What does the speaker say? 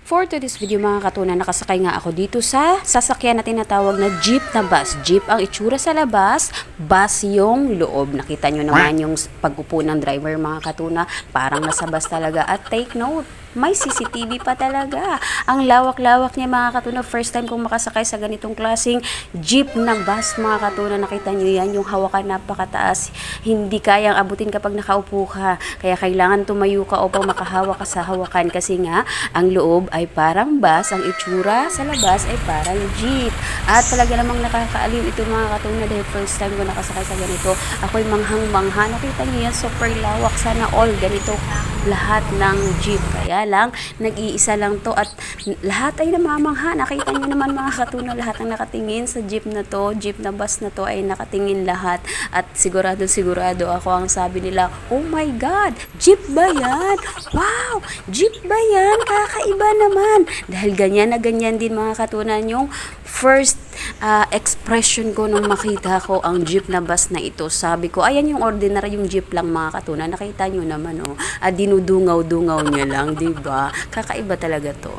For today's video mga katunan, nakasakay nga ako dito sa sasakyan na tinatawag na jeep na bus. Jeep ang itsura sa labas, bus yung loob. Nakita nyo naman yung pag-upo ng driver mga katuna, parang nasa bus talaga. At take note, may CCTV pa talaga. Ang lawak-lawak niya mga katuna. First time kong makasakay sa ganitong klaseng jeep na bus mga katuna. Nakita nyo yan, yung hawakan napakataas. Hindi kayang abutin kapag nakaupo ka. Kaya kailangan tumayo ka upang makahawak ka sa hawakan. Kasi nga, ang loob ay parang bus, ang itsura sa labas ay parang jeep. At talaga namang nakakaaliw ito mga katuna dahil first time ko nakasakay sa ganito. Ako'y manghang-mangha. Nakita nyo yan, super lawak. Sana all ganito lahat ng jeep. Kaya lang, nag-iisa lang to at lahat ay namamangha. Nakita nyo naman mga katuna, lahat ang nakatingin sa jeep na to, jeep na bus na to ay nakatingin lahat. At sigurado ako ang sabi nila, oh my God, jeep ba yan? Wow, jeep ba yan? Kakaiba naman. Dahil ganyan na ganyan din mga katunan yung first expression ko nung makita ko ang jeep na bus na ito. Sabi ko, ayan yung ordinary yung jeep lang mga katunan. Nakita nyo naman, oh. Dinudungaw-dungaw niya lang, diba? Kakaiba talaga to.